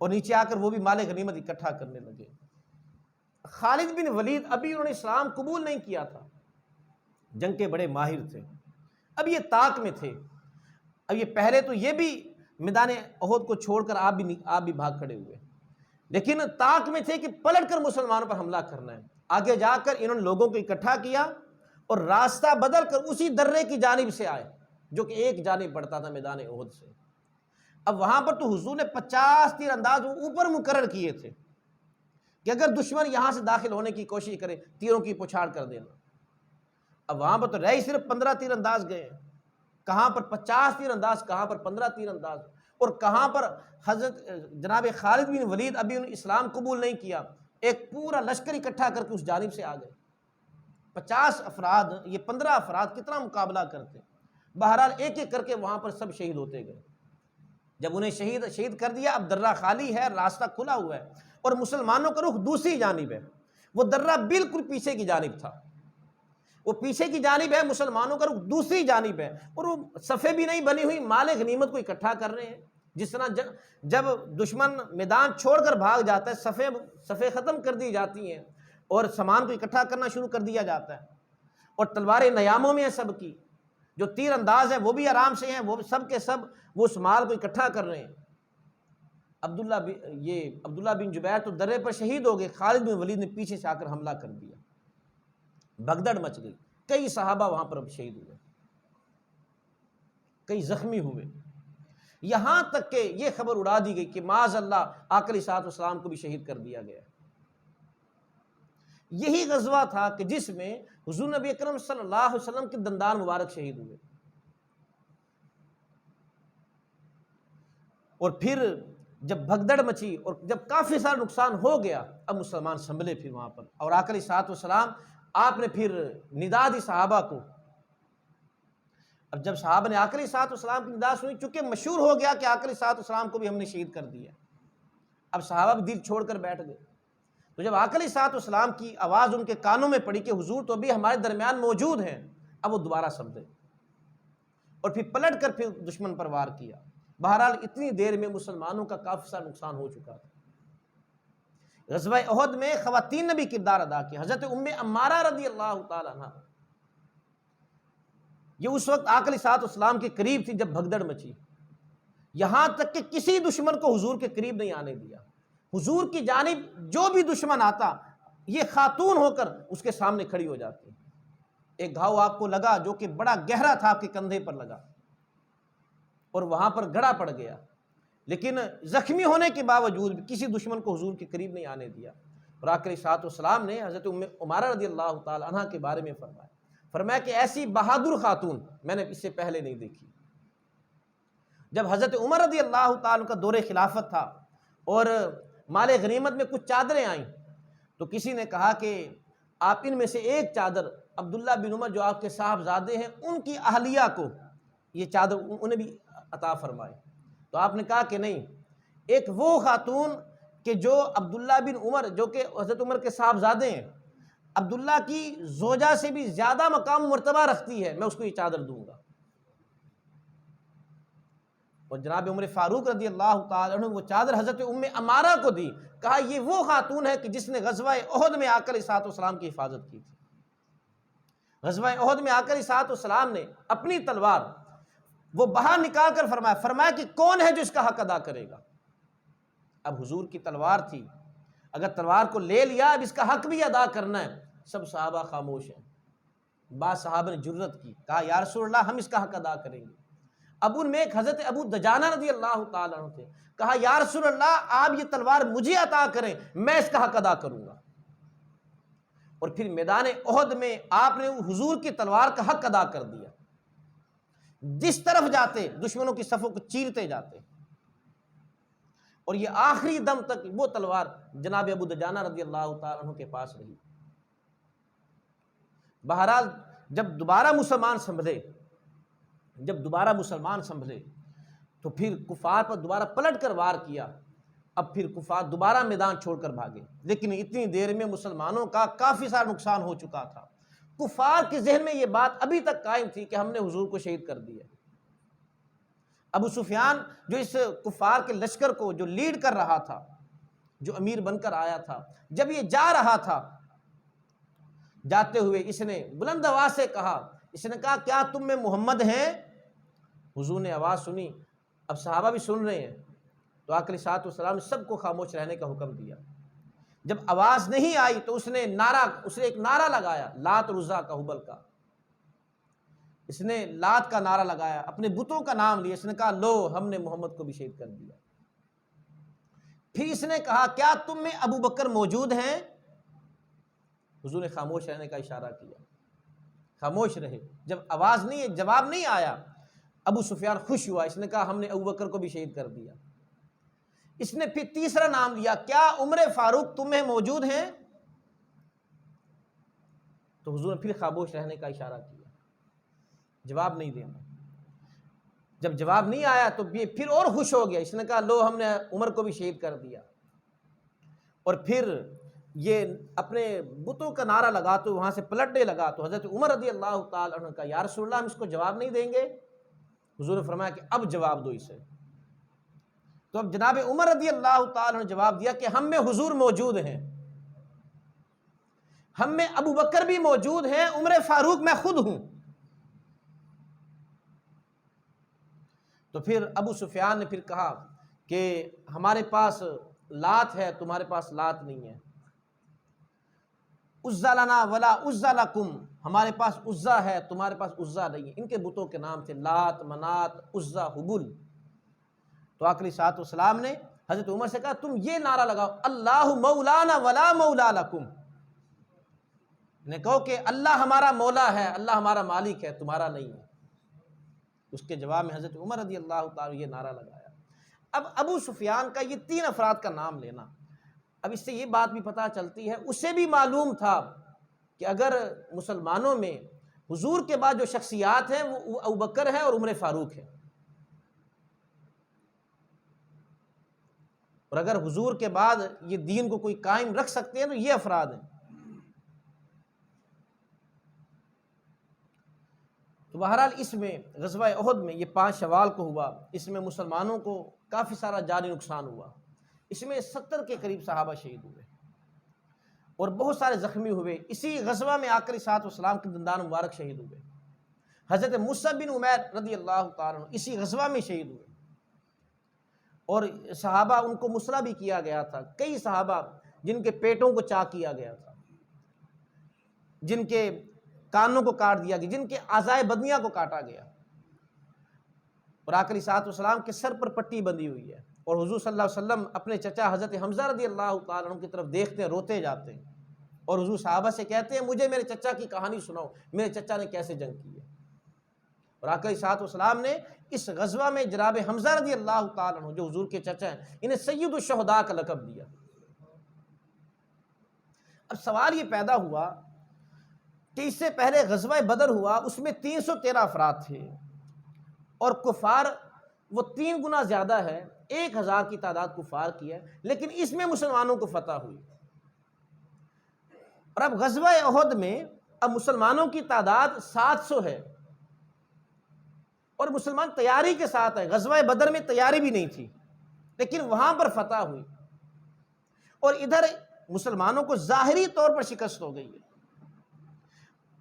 اور نیچے آ کر وہ بھی مال غنیمت اکٹھا کرنے لگے۔ خالد بن ولید ابھی انہوں نے اسلام قبول نہیں کیا تھا، جنگ کے بڑے ماہر تھے، اب یہ طاق میں تھے، اب یہ پہلے تو یہ بھی میدان احد کو چھوڑ کر آپ بھی بھاگ کھڑے ہوئے، لیکن طاق میں تھے کہ پلٹ کر مسلمانوں پر حملہ کرنا ہے۔ آگے جا کر انہوں نے لوگوں کو اکٹھا کیا اور راستہ بدل کر اسی درے کی جانب سے آئے جو کہ ایک جانب پڑتا تھا میدان احد سے۔ اب وہاں پر تو حضور نے 50 تیر انداز اوپر مقرر کیے تھے، کہ اگر دشمن یہاں سے داخل ہونے کی کوشش کرے تیروں کی پچھاڑ کر دینا۔ اب وہاں پر تو رہی صرف 15 تیر انداز گئے ہیں، کہاں پر 50 تیر انداز، کہاں پر 15 تیر انداز، اور کہاں پر حضرت جناب خالد بن ولید ابھی اسلام قبول نہیں کیا، ایک پورا لشکر اکٹھا کر کے اس جانب سے آ گئے۔ 50 افراد، یہ 15 افراد کتنا مقابلہ کرتے۔ بہرحال ایک ایک کر کے وہاں پر سب شہید ہوتے گئے۔ جب انہیں شہید کر دیا، اب درہ خالی ہے، راستہ کھلا ہوا ہے، اور مسلمانوں کا رخ دوسری جانب ہے۔ وہ درہ بالکل پیچھے کی جانب تھا، وہ پیچھے کی جانب ہے، مسلمانوں کا رخ دوسری جانب ہے، اور وہ صفیں بھی نہیں بنی ہوئی، مال غنیمت کو اکٹھا کر رہے ہیں۔ جس طرح جب دشمن میدان چھوڑ کر بھاگ جاتا ہے، صفیں ختم کر دی جاتی ہیں اور سامان کو اکٹھا کرنا شروع کر دیا جاتا ہے، اور تلواریں نیاموں میں ہیں سب کی، جو تیر انداز ہیں وہ بھی آرام سے ہیں، وہ سب کے سب وہ اس مال کو اکٹھا کر رہے ہیں۔ عبداللہ بن جبیر تو درے پر شہید ہو گئے، خالد بن ولید نے پیچھے سے آ کر حملہ کر دیا، بھگدڑ مچ گئی، کئی صحابہ وہاں پر اب شہید ہوئے، کئی زخمی ہوئے، یہاں تک کہ یہ خبر اڑا دی گئی کہ معاذ اللہ آقا علیہ الصلوۃ والسلام کو بھی شہید کر دیا گیا۔ یہی غزوہ تھا کہ جس میں حضور نبی اکرم صلی اللہ علیہ وسلم کے دندان مبارک شہید ہوئے، اور پھر جب بھگدڑ مچی اور جب کافی سارا نقصان ہو گیا، اب مسلمان سنبھلے پھر وہاں پر، اور آقا علیہ الصلوۃ والسلام آپ نے پھر ندا دی صحابہ کو۔ اب جب صحابہ نے آقا علیہ الصلوۃ والسلام کی ندا سنی، چونکہ مشہور ہو گیا کہ آقا علیہ الصلوۃ والسلام کو بھی ہم نے شہید کر دیا، اب صحابہ بھی دل چھوڑ کر بیٹھ گئے۔ تو جب آقا علیہ الصلوۃ والسلام کی آواز ان کے کانوں میں پڑی کہ حضور تو بھی ہمارے درمیان موجود ہیں، اب وہ دوبارہ سمجھے اور پھر پلٹ کر پھر دشمن پر وار کیا۔ بہرحال اتنی دیر میں مسلمانوں کا کافی سارا نقصان ہو چکا تھا۔ غزوہ احد میں خواتین نے بھی کردار ادا کیا۔ حضرت ام عمارہ رضی اللہ تعالی عنہ، یہ اس وقت آقا علیہ الصلوۃ والسلام کے قریب تھی جب بھگدڑ مچی، یہاں تک کہ کسی دشمن کو حضور کے قریب نہیں آنے دیا۔ حضور کی جانب جو بھی دشمن آتا، یہ خاتون ہو کر اس کے سامنے کھڑی ہو جاتی۔ ایک گھاؤ آپ کو لگا جو کہ بڑا گہرا تھا، آپ کے کندھے پر لگا اور وہاں پر گڑا پڑ گیا، لیکن زخمی ہونے کے باوجود بھی کسی دشمن کو حضور کے قریب نہیں آنے دیا۔ اور آقا علیہ الصلوۃ والسلام نے حضرت ام عمارہ رضی اللہ تعالی عنہ کے بارے میں فرمایا کہ ایسی بہادر خاتون میں نے اس سے پہلے نہیں دیکھی۔ جب حضرت عمر رضی اللہ تعالی کا دور خلافت تھا اور مال غنیمت میں کچھ چادریں آئیں، تو کسی نے کہا کہ آپ ان میں سے ایک چادر عبداللہ بن عمر جو آپ کے صاحبزادے ہیں ان کی اہلیہ کو یہ چادر انہیں بھی عطا فرمائے۔ تو آپ نے کہا کہ نہیں، ایک وہ خاتون کہ جو عبداللہ بن عمر جو کہ حضرت عمر کے صاحبزادے ہیں، عبداللہ کی زوجہ سے بھی زیادہ مقام و مرتبہ رکھتی ہے، میں اس کو یہ چادر دوں گا۔ اور جناب عمر فاروق رضی اللہ تعالی عنہ وہ چادر حضرت ام عمارہ کو دی، کہا یہ وہ خاتون ہے کہ جس نے غزوہ احد میں آقا علیہ الصلوۃ والسلام کی حفاظت کی تھی۔ غزوہ احد میں آقا علیہ الصلوۃ والسلام نے اپنی تلوار وہ باہر نکال کر فرمایا کہ کون ہے جو اس کا حق ادا کرے گا۔ اب حضور کی تلوار تھی، اگر تلوار کو لے لیا، اب اس کا حق بھی ادا کرنا ہے۔ سب صحابہ خاموش ہیں، بعض صحابہ نے جرت کی، کہا یا رسول اللہ ہم اس کا حق ادا کریں گے۔ اب ان میں ایک حضرت ابو دجانہ رضی اللہ تعالیٰ عنہ تھے، کہا یا رسول اللہ آپ یہ تلوار مجھے عطا کریں، میں اس کا حق ادا کروں گا۔ اور پھر میدان احد میں آپ نے حضور کی تلوار کا حق ادا کر دیا، جس طرف جاتے دشمنوں کی صفوں کو چیرتے جاتے، اور یہ آخری دم تک وہ تلوار جناب ابو دجانہ رضی اللہ تعالیٰ عنہ کے پاس رہی۔ بہرحال جب دوبارہ مسلمان سنبھلے تو پھر کفار پر دوبارہ پلٹ کر وار کیا۔ اب پھر کفار دوبارہ میدان چھوڑ کر بھاگے، لیکن اتنی دیر میں مسلمانوں کا کافی سارا نقصان ہو چکا تھا۔ کفار کے ذہن میں یہ بات ابھی تک قائم تھی کہ ہم نے حضور کو شہید کر دیا۔ ابو سفیان جو اس کفار کے لشکر کو جو لیڈ کر رہا تھا، جو امیر بن کر آیا تھا، جب یہ جا رہا تھا، جاتے ہوئے اس نے بلند آواز سے کہا، اس نے کہا کیا تم میں محمد ہیں؟ حضور نے آواز سنی، اب صحابہ بھی سن رہے ہیں، تو آقا علیہ الصلوۃ والسلام نے سب کو خاموش رہنے کا حکم دیا۔ جب آواز نہیں آئی تو اس نے ایک نعرہ لگایا، لات اور عزیٰ کا، ہبل کا۔ اس نے لات کا نعرہ لگایا، اپنے بتوں کا نام لیا، اس نے کہا لو ہم نے محمد کو بھی شہید کر دیا۔ پھر اس نے کہا کیا تم میں ابو بکر موجود ہیں؟ حضور نے خاموش رہنے کا اشارہ کیا، خاموش رہے۔ جب آواز نہیں، جواب نہیں آیا، ابو سفیان خوش ہوا، اس نے کہا ہم نے ابو بکر کو بھی شہید کر دیا۔ اس نے پھر تیسرا نام لیا، کیا عمر فاروق تم میں موجود ہیں؟ تو حضور نے پھر خاموش رہنے کا اشارہ کیا، جواب نہیں دینا۔ جب جواب نہیں آیا تو یہ پھر اور خوش ہو گیا، اس نے کہا لو ہم نے عمر کو بھی شہید کر دیا۔ اور پھر یہ اپنے بتوں کا نعرہ لگا تو وہاں سے پلٹنے لگا، تو حضرت عمر رضی اللہ تعالیٰ عنہ کا یا رسول اللہ ہم اس کو جواب نہیں دیں گے؟ حضور نے فرمایا کہ اب جواب دو اسے۔ تو اب جناب عمر رضی اللہ تعالیٰ عنہ جواب دیا کہ ہم میں حضور موجود ہیں، ہم میں ابو بکر بھی موجود ہیں، عمر فاروق میں خود ہوں۔ تو پھر ابو سفیان نے پھر کہا کہ ہمارے پاس لات ہے، تمہارے پاس لات نہیں ہے۔ عزا لنا ولا عزا لکم، ہمارے پاس عزا ہے، تمہارے پاس عزا نہیں ہے۔ ان کے بتوں کے نام تھے لات، منات، عزا، حبل۔ تو آقا علیہ الصلوۃ والسلام نے حضرت عمر سے کہا تم یہ نعرہ لگاؤ، اللہ مولانا ولا مولا لکم، نے کہو کہ اللہ ہمارا مولا ہے، اللہ ہمارا مالک ہے، تمہارا نہیں ہے۔ اس کے جواب میں حضرت عمر رضی اللہ تعالیٰ یہ نعرہ لگایا۔ اب ابو سفیان کا یہ تین افراد کا نام لینا، اب اس سے یہ بات بھی پتہ چلتی ہے، اسے بھی معلوم تھا کہ اگر مسلمانوں میں حضور کے بعد جو شخصیات ہیں وہ ابوبکر ہے اور عمر فاروق ہے، اور اگر حضور کے بعد یہ دین کو کوئی قائم رکھ سکتے ہیں تو یہ افراد ہیں۔ تو بہرحال اس میں غزوہ احد میں یہ 5 شوال کو ہوا، اس میں مسلمانوں کو کافی سارا جانی نقصان ہوا، اس میں 70 کے قریب صحابہ شہید ہوئے اور بہت سارے زخمی ہوئے۔ اسی غزوہ میں آقا علیہ الصلوۃ والسلام کے دندان مبارک شہید ہوئے۔ حضرت مصعب بن عمیر رضی اللہ تعالیٰ عنہ اسی غزوہ میں شہید ہوئے، اور صحابہ ان کو مسلح بھی کیا گیا تھا۔ کئی صحابہ جن کے پیٹوں کو چاک کیا گیا تھا، جن کے کانوں کو کاٹ دیا گیا، جن کے اعضائے بدنیاں کو کاٹا گیا، اور آقا علیہ الصلوۃ والسلام کے سر پر پٹی بندھی ہوئی ہے، اور حضور صلی اللہ علیہ وسلم اپنے چچا حضرت حمزہ رضی اللہ تعالیٰ عنہ کی طرف دیکھتے ہیں، روتے جاتے ہیں، اور حضور صحابہ سے کہتے ہیں مجھے میرے چچا کی کہانی سناؤ، میرے چچا نے کیسے جنگ کی ہے۔ اور آقا علیہ الصلوۃ والسلام نے اس غزوہ میں جناب حمزہ رضی اللہ تعالیٰ عنہ جو حضور کے چچا ہیں، انہیں سید الشہداء کا لقب دیا۔ اب سوال یہ پیدا ہوا کہ اس سے پہلے غزوہ بدر ہوا، اس میں 313 افراد تھے، اور کفار وہ 3 گنا زیادہ ہے، 1000 کی تعداد کفار کی ہے، لیکن اس میں مسلمانوں کو فتح ہوئی۔ اور اب غزوہ احد میں اب مسلمانوں کی تعداد 700 ہے، اور مسلمان تیاری کے ساتھ ہے۔ غزوہ بدر میں تیاری بھی نہیں تھی، لیکن وہاں پر فتح ہوئی، اور ادھر مسلمانوں کو ظاہری طور پر شکست ہو گئی ہے۔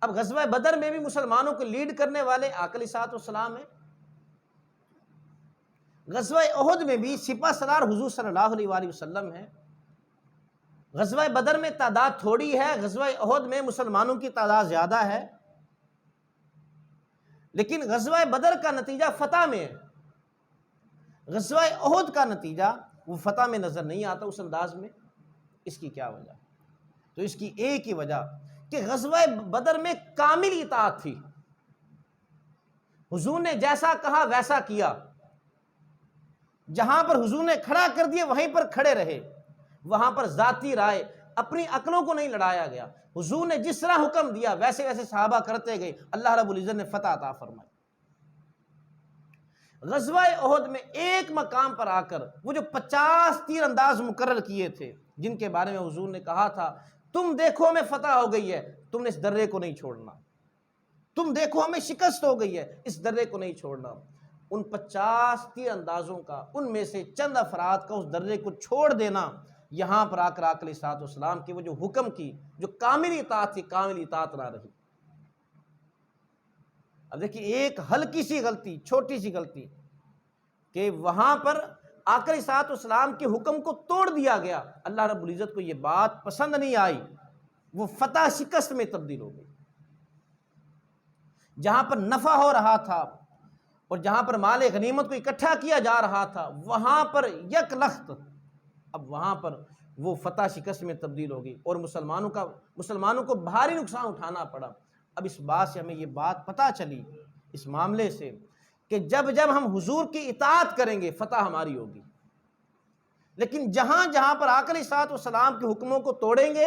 اب غزوہ بدر میں بھی مسلمانوں کو لیڈ کرنے والے آقا علیہ الصلوۃ والسلام ہیں، غزوہ احد میں بھی سپہ سالار حضور صلی اللہ علیہ وآلہ وسلم ہیں۔ غزوہ بدر میں تعداد تھوڑی ہے، غزوہ احد میں مسلمانوں کی تعداد زیادہ ہے، لیکن غزوہ بدر کا نتیجہ فتح میں ہے، غزوہ احد کا نتیجہ وہ فتح میں نظر نہیں آتا اس انداز میں۔ اس کی کیا وجہ؟ تو اس کی ایک ہی وجہ کہ غزوہ بدر میں کامل اطاعت تھی، حضور نے جیسا کہا ویسا کیا، جہاں پر حضور نے کھڑا کر دیا وہیں پر کھڑے رہے، وہاں پر ذاتی رائے اپنی عقلوں کو نہیں لڑایا گیا، حضور نے جس طرح حکم دیا ویسے ویسے صحابہ کرتے گئے، اللہ رب العزت نے فتح عطا فرمائی۔ غزوہ احد میں ایک مقام پر آ کر وہ جو 50 تیر انداز مقرر کیے تھے، جن کے بارے میں حضور نے کہا تھا تم دیکھو ہمیں فتح ہو گئی ہے، تم نے اس درے کو نہیں چھوڑنا، تم دیکھو ہمیں شکست ہو گئی ہے، اس درے کو نہیں چھوڑنا، ان 50 تیر اندازوں کا ان میں سے چند افراد کا اس درے کو چھوڑ دینا، یہاں پر آ کر آقا علیہ الصلوۃ والسلام کی وہ جو حکم کی جو کامل اطاعت تھی، کامل اطاعت نہ رہی۔ اب دیکھیے ایک ہلکی سی غلطی، چھوٹی سی غلطی کہ وہاں پر آقا علیہ الصلوۃ والسلام کے حکم کو توڑ دیا گیا، اللہ رب العزت کو یہ بات پسند نہیں آئی، وہ فتح شکست میں تبدیل ہو گئی۔ جہاں پر نفع ہو رہا تھا اور جہاں پر مال غنیمت کو اکٹھا کیا جا رہا تھا، وہاں پر یک لخت اب وہاں پر وہ فتح شکست میں تبدیل ہوگی اور مسلمانوں کو بھاری نقصان اٹھانا پڑا۔ اب اس بات سے ہمیں یہ بات پتہ چلی، اس معاملے سے، کہ جب ہم حضور کی اطاعت کریں گے فتح ہماری ہوگی، لیکن جہاں پر آقا علیہ الصلوۃ والسلام کے حکموں کو توڑیں گے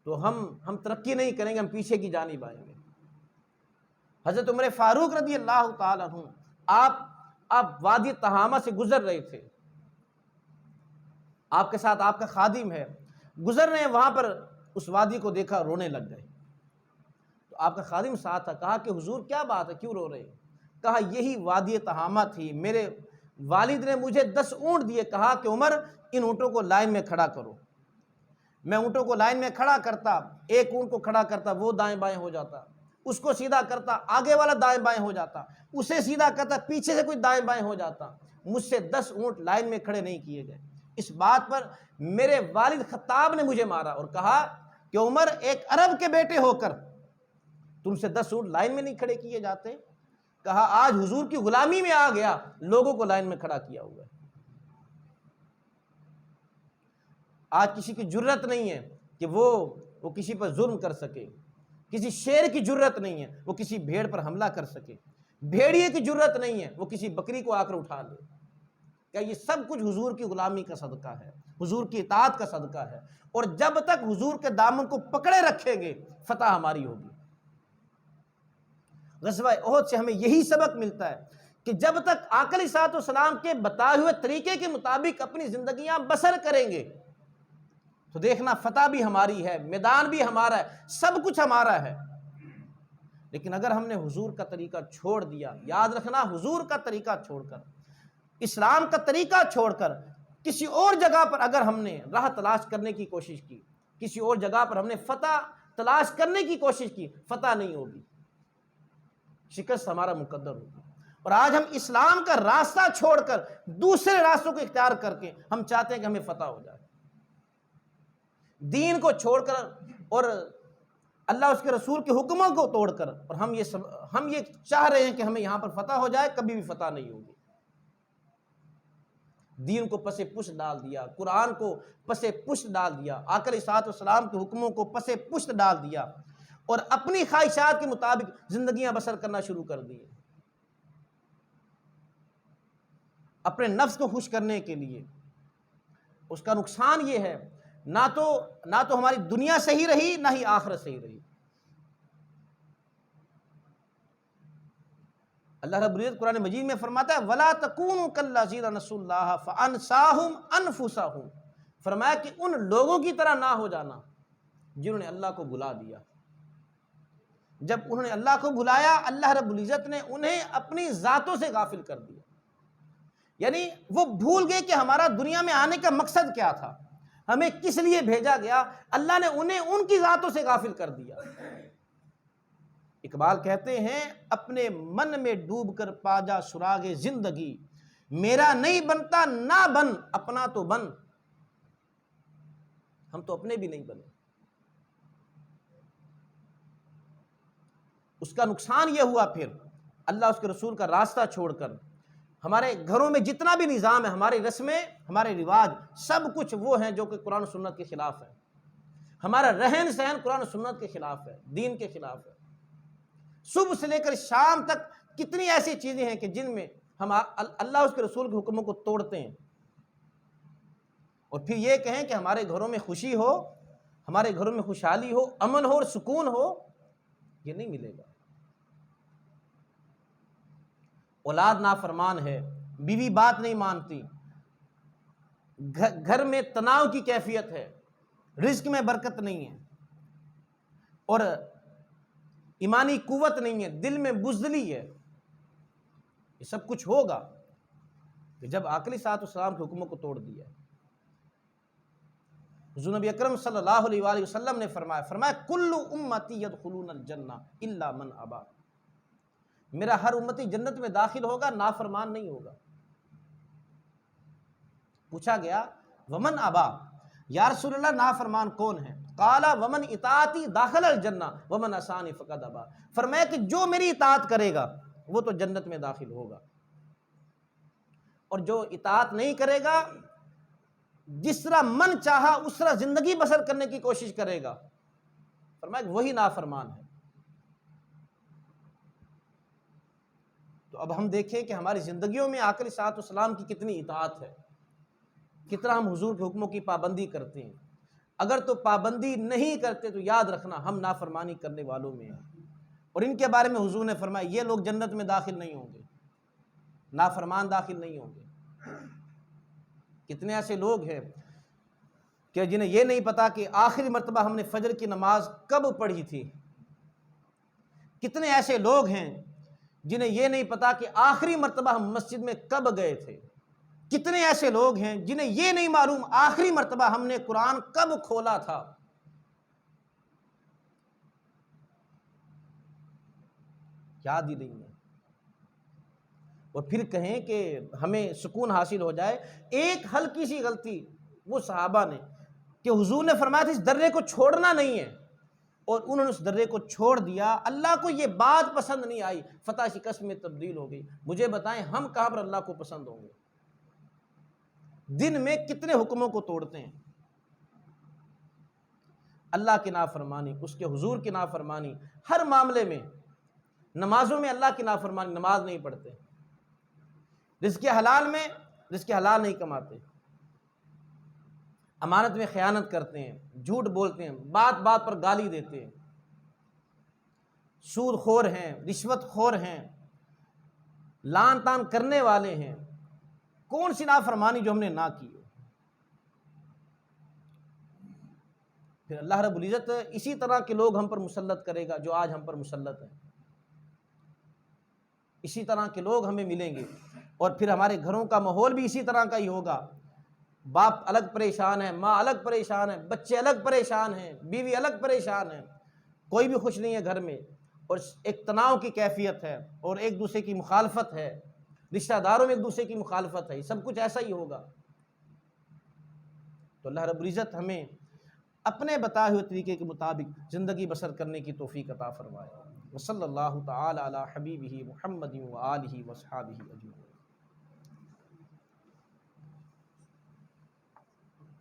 تو ہم ترقی نہیں کریں گے، ہم پیچھے کی جانب آئیں گے۔ حضرت عمر فاروق رضی اللہ تعالیٰ عنہ، آپ وادی تہامہ سے گزر رہے تھے، آپ کے ساتھ آپ کا خادم ہے، گزر رہے ہیں، وہاں پر اس وادی کو دیکھا، رونے لگ گئے۔ تو آپ کا خادم ساتھ تھا، کہا کہ حضور کیا بات ہے، کیوں رو رہے ہیں؟ کہا یہی وادی تہامہ تھی، میرے والد نے مجھے 10 اونٹ دیے، کہا کہ عمر ان اونٹوں کو لائن میں کھڑا کرو۔ میں اونٹوں کو لائن میں کھڑا کرتا، ایک اونٹ کو کھڑا کرتا، وہ دائیں بائیں ہو جاتا، اس کو سیدھا کرتا، آگے والا دائیں بائیں ہو جاتا، اسے سیدھا کرتا، پیچھے سے کوئی دائیں بائیں ہو جاتا، مجھ سے 10 اونٹ لائن میں کھڑے نہیں کیے گئے۔ اس بات پر میرے والد خطاب نے مجھے مارا اور کہا کہ عمر، ایک عرب کے بیٹے ہو کر تم سے 10 اونٹ لائن میں نہیں کھڑے کیے جاتے؟ کہا آج حضور کی غلامی میں آ گیا، لوگوں کو لائن میں کھڑا کیا ہوا ہے۔ آج کسی کی جرت نہیں ہے کہ وہ کسی پر ظلم کر سکے، کسی شیر کی جرت نہیں ہے وہ کسی بھیڑ پر حملہ کر سکے، بھیڑیے کی جرت نہیں ہے وہ کسی بکری کو آ کر اٹھا لے۔ کیا یہ سب کچھ حضور کی غلامی کا صدقہ ہے، حضور کی اطاعت کا صدقہ ہے، اور جب تک حضور کے دامن کو پکڑے رکھیں گے فتح ہماری ہوگی۔ غزوہ احد سے ہمیں یہی سبق ملتا ہے کہ جب تک آقا علیہ الصلوۃ والسلام کے بتائے ہوئے طریقے کے مطابق اپنی زندگیاں بسر کریں گے تو دیکھنا فتح بھی ہماری ہے، میدان بھی ہمارا ہے، سب کچھ ہمارا ہے۔ لیکن اگر ہم نے حضور کا طریقہ چھوڑ دیا، یاد رکھنا، حضور کا طریقہ چھوڑ کر، اسلام کا طریقہ چھوڑ کر کسی اور جگہ پر اگر ہم نے راہ تلاش کرنے کی کوشش کی، کسی اور جگہ پر ہم نے فتح تلاش کرنے کی کوشش کی، فتح نہیں ہوگی، شکست ہمارا مقدر ہوگی۔ اور آج ہم اسلام کا راستہ چھوڑ کر دوسرے راستوں کو اختیار کر کے ہم چاہتے ہیں کہ ہمیں فتح ہو جائے، دین کو چھوڑ کر اور اللہ اس کے رسول کے حکموں کو توڑ کر، اور ہم یہ چاہ رہے ہیں کہ ہمیں یہاں پر فتح ہو جائے، کبھی بھی فتح نہیں ہوگی۔ دین کو پس پشت ڈال دیا، قرآن کو پس پشت ڈال دیا، آقا علیہ الصلوۃ والسلام کے حکموں کو پس پشت ڈال دیا، اور اپنی خواہشات کے مطابق زندگیاں بسر کرنا شروع کر دی، اپنے نفس کو خوش کرنے کے لیے۔ اس کا نقصان یہ ہے، نہ تو ہماری دنیا صحیح رہی، نہ ہی آخرت صحیح رہی۔ اللہ رب العزت قرآن مجید میں فرماتا ہے وَلَا تَكُونُوا كَالَّذِينَ نَسُوا اللَّهَ فَأَنسَاهُمْ أَنفُسَهُمْ، فرمایا کہ ان لوگوں کی طرح نہ ہو جانا جنہوں نے اللہ کو بھلا دیا۔ جب انہوں نے اللہ کو بھلایا، اللہ رب العزت نے انہیں اپنی ذاتوں سے غافل کر دیا، یعنی وہ بھول گئے کہ ہمارا دنیا میں آنے کا مقصد کیا تھا، ہمیں کس لیے بھیجا گیا، اللہ نے انہیں ان کی ذاتوں سے غافل کر دیا۔ اقبال کہتے ہیں اپنے من میں ڈوب کر پا جا سراغ زندگی، میرا نہیں بنتا نہ بن، اپنا تو بن۔ ہم تو اپنے بھی نہیں بنے۔ اس کا نقصان یہ ہوا پھر اللہ اس کے رسول کا راستہ چھوڑ کر ہمارے گھروں میں جتنا بھی نظام ہے، ہماری رسمیں، ہمارے رواج، سب کچھ وہ ہیں جو کہ قرآن و سنت کے خلاف ہے۔ ہمارا رہن سہن قرآن و سنت کے خلاف ہے، دین کے خلاف ہے۔ صبح سے لے کر شام تک کتنی ایسی چیزیں ہیں کہ جن میں ہم اللہ اس کے رسول کے حکموں کو توڑتے ہیں، اور پھر یہ کہیں کہ ہمارے گھروں میں خوشی ہو، ہمارے گھروں میں خوشحالی ہو، امن ہو اور سکون ہو، یہ نہیں ملے گا۔ اولاد نافرمان ہے، بیوی بات نہیں مانتی، گھر میں تناؤ کی کیفیت ہے، رزق میں برکت نہیں ہے، اور ایمانی قوت نہیں ہے، دل میں بزدلی ہے۔ یہ سب کچھ ہوگا کہ جب آقا علیہ الصلوۃ والسلام کے حکموں کو توڑ دیا۔ حضور نبی اکرم صلی اللہ علیہ وآلہ وسلم نے فرمایا کل امتی یدخلون الجنہ الا من ابا، میرا ہر امتی جنت میں داخل ہوگا، نافرمان نہیں ہوگا۔ پوچھا گیا ومن ابا، یا رسول اللہ نافرمان کون ہے؟ قال ومن اطاعتی داخل الجنہ ومن عصانی فقد ابا، فرمایا کہ جو میری اطاعت کرے گا وہ تو جنت میں داخل ہوگا، اور جو اطاعت نہیں کرے گا جس طرح من چاہا اس طرح زندگی بسر کرنے کی کوشش کرے گا، فرمایا کہ وہی نافرمان ہے۔ تو اب ہم دیکھیں کہ ہماری زندگیوں میں آقا علیہ الصلوۃ والسلام کی کتنی اطاعت ہے، کتنا ہم حضور کے حکموں کی پابندی کرتے ہیں۔ اگر تو پابندی نہیں کرتے تو یاد رکھنا ہم نافرمانی کرنے والوں میں ہیں، اور ان کے بارے میں حضور نے فرمایا یہ لوگ جنت میں داخل نہیں ہوں گے، نافرمان داخل نہیں ہوں گے۔ کتنے ایسے لوگ ہیں کہ جنہیں یہ نہیں پتا کہ آخری مرتبہ ہم نے فجر کی نماز کب پڑھی تھی، کتنے ایسے لوگ ہیں جنہیں یہ نہیں پتا کہ آخری مرتبہ ہم مسجد میں کب گئے تھے، کتنے ایسے لوگ ہیں جنہیں یہ نہیں معلوم آخری مرتبہ ہم نے قرآن کب کھولا تھا۔ یاد ہی نہیں ہے، اور پھر کہیں کہ ہمیں سکون حاصل ہو جائے۔ ایک ہلکی سی غلطی وہ صحابہ نے کہ حضور نے فرمایا تھا اس درے کو چھوڑنا نہیں ہے، اور انہوں نے اس درے کو چھوڑ دیا، اللہ کو یہ بات پسند نہیں آئی، فتح شکست میں تبدیل ہو گئی۔ مجھے بتائیں ہم کہاں پر اللہ کو پسند ہوں گے؟ دن میں کتنے حکموں کو توڑتے ہیں، اللہ کی نافرمانی، اس کے حضور کی نافرمانی، ہر معاملے میں، نمازوں میں اللہ کی نافرمانی، نماز نہیں پڑھتے، رزق حلال میں رزق حلال نہیں کماتے، امانت میں خیانت کرتے ہیں، جھوٹ بولتے ہیں، بات بات پر گالی دیتے ہیں، سود خور ہیں، رشوت خور ہیں، لان تان کرنے والے ہیں۔ کون سی نافرمانی جو ہم نے نہ کی ہو؟ پھر اللہ رب العزت اسی طرح کے لوگ ہم پر مسلط کرے گا جو آج ہم پر مسلط ہیں، اسی طرح کے لوگ ہمیں ملیں گے، اور پھر ہمارے گھروں کا ماحول بھی اسی طرح کا ہی ہوگا۔ باپ الگ پریشان ہے، ماں الگ پریشان ہے، بچے الگ پریشان ہیں، بیوی الگ پریشان ہے، کوئی بھی خوش نہیں ہے گھر میں، اور ایک تناؤ کی کیفیت ہے، اور ایک دوسرے کی مخالفت ہے، رشتہ داروں میں ایک دوسرے کی مخالفت ہے، یہ سب کچھ ایسا ہی ہوگا۔ تو اللہ رب العزت ہمیں اپنے بتائے ہوئے طریقے کے مطابق زندگی بسر کرنے کی توفیق عطا فرمائے۔ وصلی اللہ تعالی علی حبیبہ محمد و آلہ و صحابہ اجمعین۔